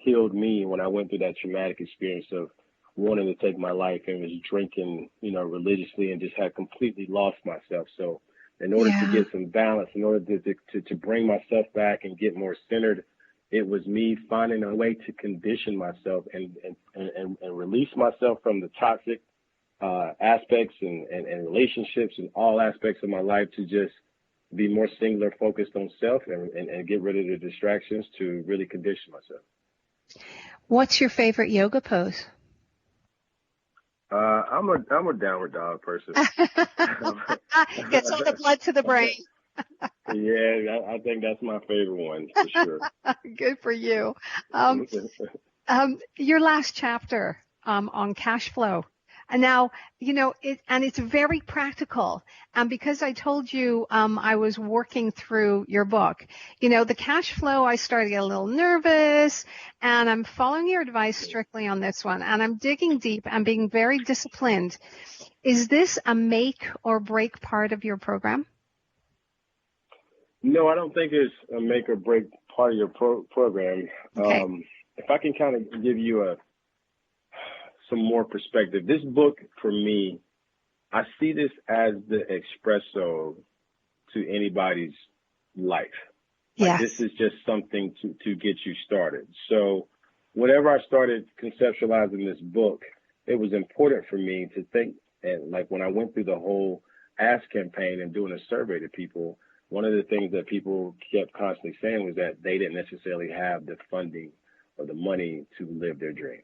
killed me when I went through that traumatic experience of wanting to take my life and was drinking, religiously, and just had completely lost myself. So in order to get some balance, in order to bring myself back and get more centered, it was me finding a way to condition myself and release myself from the toxic aspects and relationships and all aspects of my life, to just be more singular focused on self and get rid of the distractions to really condition myself. What's your favorite yoga pose? I'm a downward dog person. Gets all the blood to the brain. Yeah, I think that's my favorite one for sure. Good for you. Your last chapter on cash flow. And now, it's very practical. And because I told you I was working through your book, the cash flow, I started to get a little nervous, and I'm following your advice strictly on this one. And I'm digging deep and being very disciplined. Is this a make or break part of your program? No, I don't think it's a make or break part of your program. Okay. If I can kind of give you some more perspective. This book, for me, I see this as the espresso to anybody's life. Yes. This is just something to get you started. So whenever I started conceptualizing this book, it was important for me to think, and like when I went through the whole Ask campaign and doing a survey to people, one of the things that people kept constantly saying was that they didn't necessarily have the funding or the money to live their dreams.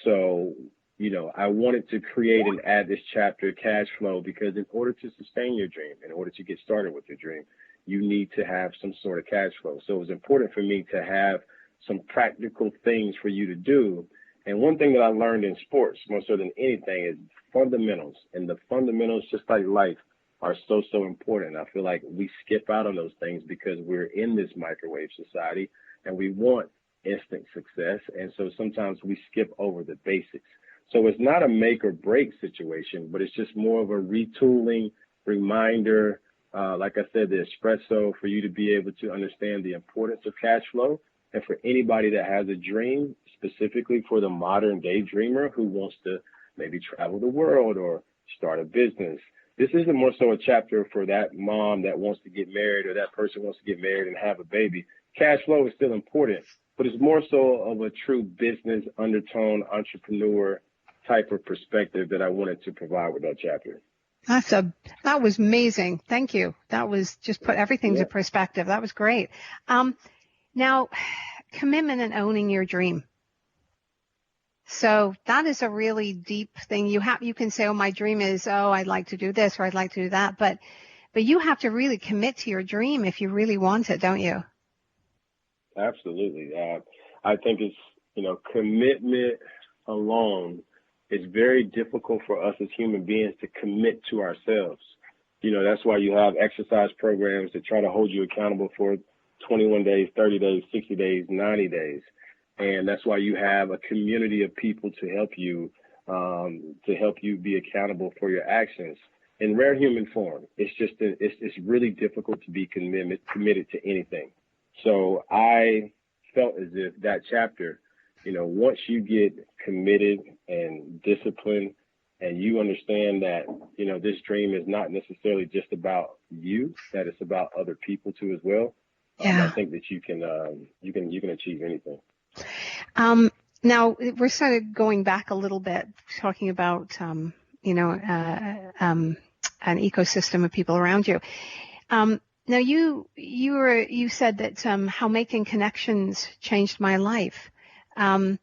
So, I wanted to create and add this chapter, cash flow, because in order to sustain your dream, in order to get started with your dream, you need to have some sort of cash flow. So it was important for me to have some practical things for you to do. And one thing that I learned in sports, more so than anything, is fundamentals. And the fundamentals, just like life, are so important. I feel like we skip out on those things because we're in this microwave society and we want instant success. And so sometimes we skip over the basics. So it's not a make or break situation, but it's just more of a retooling reminder. Like I said, the espresso for you to be able to understand the importance of cash flow. And for anybody that has a dream, specifically for the modern day dreamer who wants to maybe travel the world or start a business. This isn't more so a chapter for that mom that wants to get married or that person wants to get married and have a baby. Cash flow is still important, but it's more so of a true business undertone, entrepreneur type of perspective that I wanted to provide with that chapter. That was amazing. Thank you. That was just put everything into perspective. That was great. Now, commitment and owning your dream. So that is a really deep thing. You can say, my dream is, I'd like to do this or I'd like to do that. But you have to really commit to your dream if you really want it, don't you? Absolutely. I think it's, commitment alone is very difficult for us as human beings to commit to ourselves. That's why you have exercise programs that try to hold you accountable for 21 days, 30 days, 60 days, 90 days. And that's why you have a community of people to help you be accountable for your actions. In rare human form, it's really difficult to be committed to anything. So I felt as if that chapter, once you get committed and disciplined and you understand that, this dream is not necessarily just about you, that it's about other people too as well. I think that you can achieve anything. Now we're sort of going back a little bit, talking about, an ecosystem of people around you. Now you said that, how making connections changed my life. And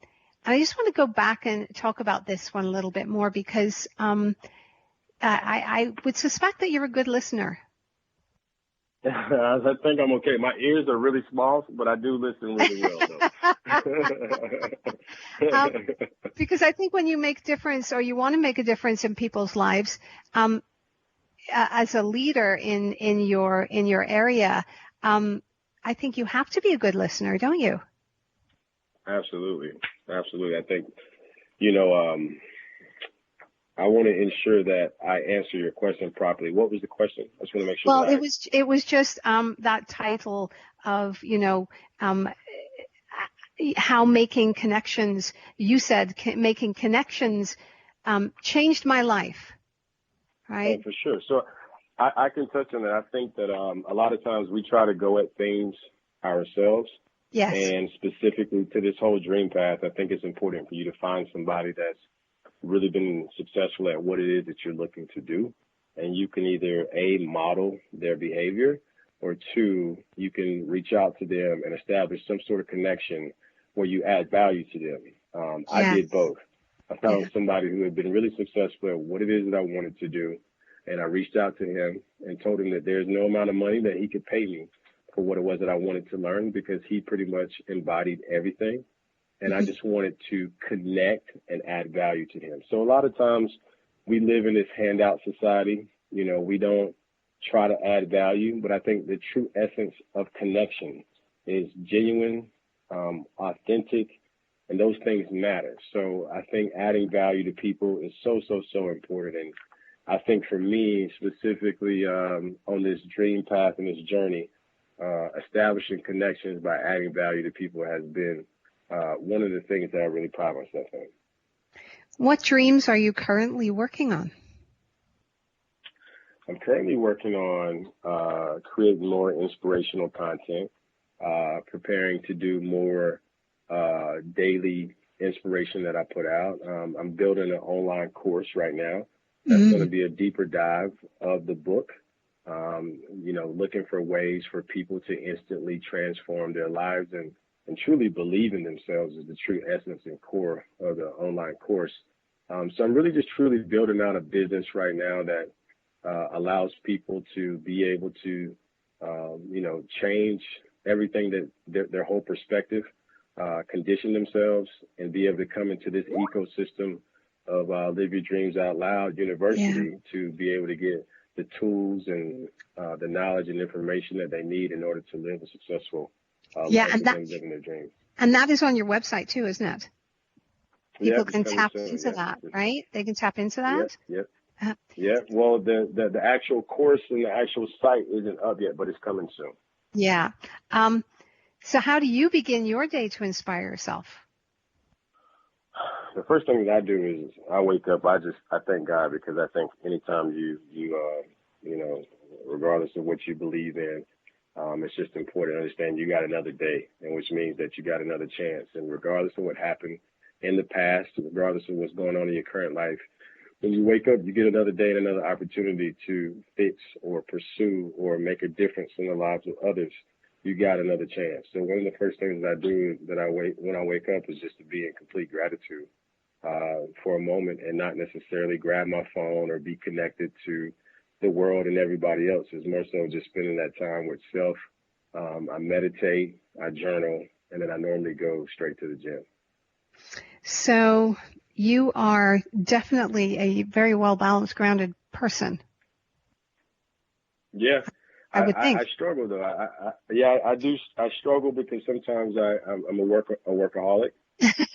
I just want to go back and talk about this one a little bit more because, I would suspect that you're a good listener. I think I'm okay. My ears are really small, but I do listen really well, though. Because I think when you make difference or you want to make a difference in people's lives, as a leader in your area, I think you have to be a good listener, don't you? Absolutely. I think, I want to ensure that I answer your question properly. What was the question? I just want to make sure. Well, it was just that title of, how making connections, you said making connections changed my life, right? Oh, for sure. So I can touch on that. I think that a lot of times we try to go at things ourselves. Yes. And specifically to this whole dream path, I think it's important for you to find somebody that's really been successful at what it is that you're looking to do. And you can either A, model their behavior, or two, you can reach out to them and establish some sort of connection where you add value to them. I did both. I found somebody who had been really successful at what it is that I wanted to do. And I reached out to him and told him that there's no amount of money that he could pay me for what it was that I wanted to learn, because he pretty much embodied everything. And I just wanted to connect and add value to him. So a lot of times we live in this handout society. You know, we don't try to add value, but I think the true essence of connection is genuine, authentic, and those things matter. So I think adding value to people is so important. And I think for me specifically on this dream path and this journey, establishing connections by adding value to people has been one of the things that I really pride myself in. What dreams are you currently working on? I'm currently working on creating more inspirational content, preparing to do more daily inspiration that I put out. I'm building an online course right now that's going to be a deeper dive of the book, you know, looking for ways for people to instantly transform their lives and truly believe in themselves is the true essence and core of the online course. So I'm really just truly building out a business right now that allows people to be able to, you know, change everything that their whole perspective, condition themselves, and be able to come into this ecosystem of Live Your Dreams Out Loud University to be able to get the tools and the knowledge and information that they need in order to live a successful life and living their dreams. And that is on your website too, isn't it? People can tap soon, into that, right? They can tap into that? Yeah. Well, the actual course and the actual site isn't up yet, but it's coming soon. Yeah. So how do you begin your day to inspire yourself? The first thing that I do is I wake up. I thank God, because I think anytime you know, regardless of what you believe in, it's just important to understand you got another day, and which means that you got another chance. And regardless of what happened in the past, regardless of what's going on in your current life, when you wake up, you get another day and another opportunity to fix or pursue or make a difference in the lives of others. You got another chance. So one of the first things that I do when I wake up is just to be in complete gratitude for a moment, and not necessarily grab my phone or be connected to the world and everybody else. It's more so just spending that time with self. I meditate, I journal, and then I normally go straight to the gym. So you are definitely a very well-balanced, grounded person. Yeah. I would think. I struggle though. I do. I struggle because sometimes I'm a workaholic,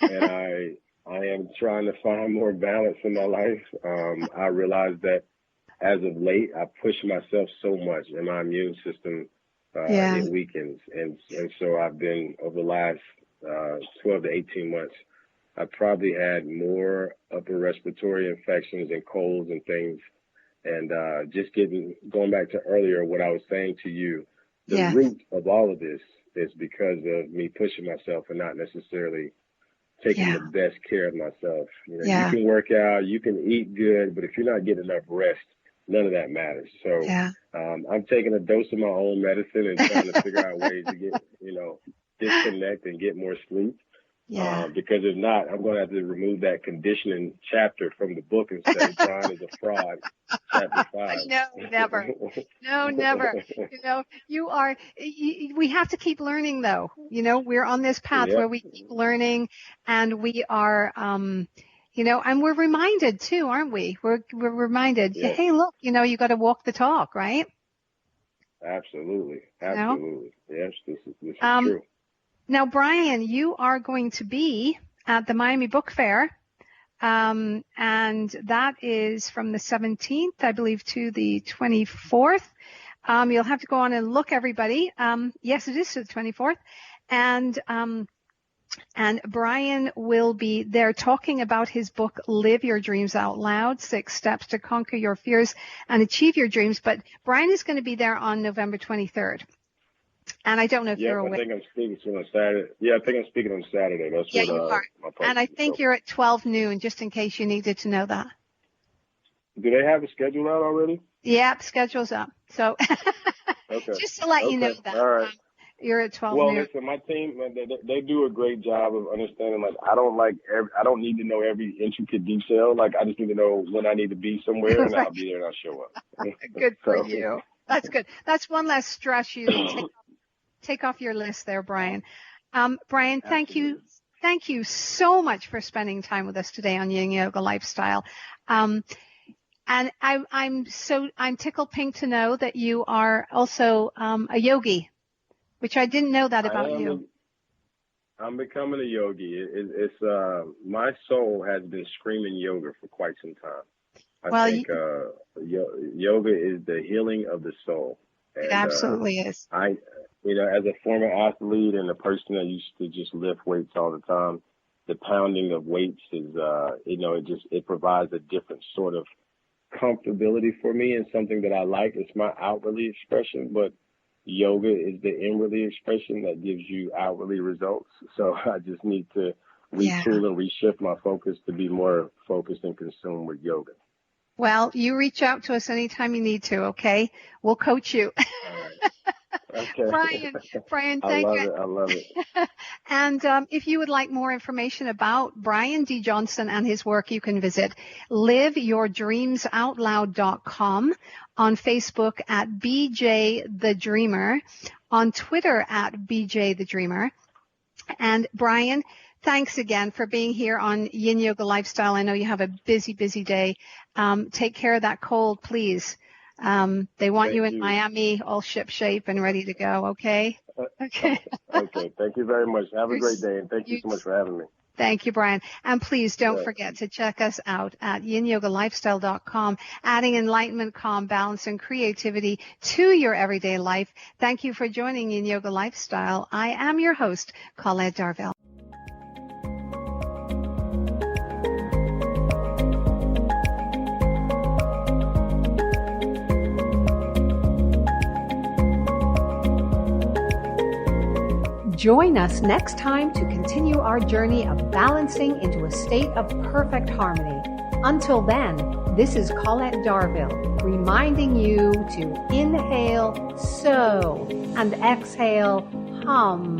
and I am trying to find more balance in my life. I realize that as of late, I push myself so much, and my immune system it weakens, and so I've been over the last 12 to 18 months. I probably had more upper respiratory infections and colds and things. And just going back to earlier, what I was saying to you, the root of all of this is because of me pushing myself and not necessarily taking the best care of myself. You know, you can work out, you can eat good, but if you're not getting enough rest, none of that matters. So I'm taking a dose of my own medicine and trying to figure out ways to get, you know, disconnect and get more sleep. Because if not, I'm going to have to remove that conditioning chapter from the book and say Brian is a fraud, chapter 5. No, never. No, never. You know, we have to keep learning though. You know, we're on this path where we keep learning, and we are, you know, and we're reminded too, aren't we? We're reminded, hey, look, you know, you got to walk the talk, right? Absolutely. Absolutely. You know? Yes, this is true. Now, Brian, you are going to be at the Miami Book Fair, and that is from the 17th, I believe, to the 24th. You'll have to go on and look, everybody. Yes, it is to the 24th. And And Brian will be there talking about his book, Live Your Dreams Out Loud, 6 Steps to Conquer Your Fears and Achieve Your Dreams. But Brian is going to be there on November 23rd. And I don't know if you're aware. I think I'm speaking on Saturday. Yeah, I think I'm speaking on Saturday. That's what you are. my partner. And I think you're at 12 noon, just in case you needed to know that. Do they have a schedule out already? Yep, schedule's up. So okay. Just to let you know that. All right. You're at 12 Well, noon. listen, my team, they do a great job of understanding. Like, I don't need to know every intricate detail. Like, I just need to know when I need to be somewhere, and Right. I'll be there and I'll show up. Good for you. That's good. That's one less stress you take off your list there, Brian. Brian, thank you. Thank you so much for spending time with us today on Yin Yoga Lifestyle. And I'm tickled pink to know that you are also a yogi, which I didn't know that about you. I'm becoming a yogi. It's my soul has been screaming yoga for quite some time. I think yoga is the healing of the soul. And, it absolutely is. As a former athlete and a person that used to just lift weights all the time, the pounding of weights is, it provides a different sort of comfortability for me and something that I like. It's my outwardly expression, but yoga is the inwardly expression that gives you outwardly results. So I just need to retool and reshift my focus to be more focused and consumed with yoga. Well, you reach out to us anytime you need to, okay? We'll coach you. All right. Okay. Brian, thank you. I love it. And if you would like more information about Brian D. Johnson and his work, you can visit liveyourdreamsoutloud.com, on Facebook at BJ the Dreamer, on Twitter at BJ the Dreamer. And Brian, thanks again for being here on Yin Yoga Lifestyle. I know you have a busy, busy day. Take care of that cold, please. They want you in Miami all ship shape and ready to go, okay? Okay. Okay. Thank you very much. Have a great day, and thank you so much for having me. Thank you, Brian. And please don't forget to check us out at yinyogalifestyle.com, adding enlightenment, calm, balance, and creativity to your everyday life. Thank you for joining Yin Yoga Lifestyle. I am your host, Colette Darville. Join us next time to continue our journey of balancing into a state of perfect harmony. Until then, this is Colette Darville reminding you to inhale, sow, and exhale, hum.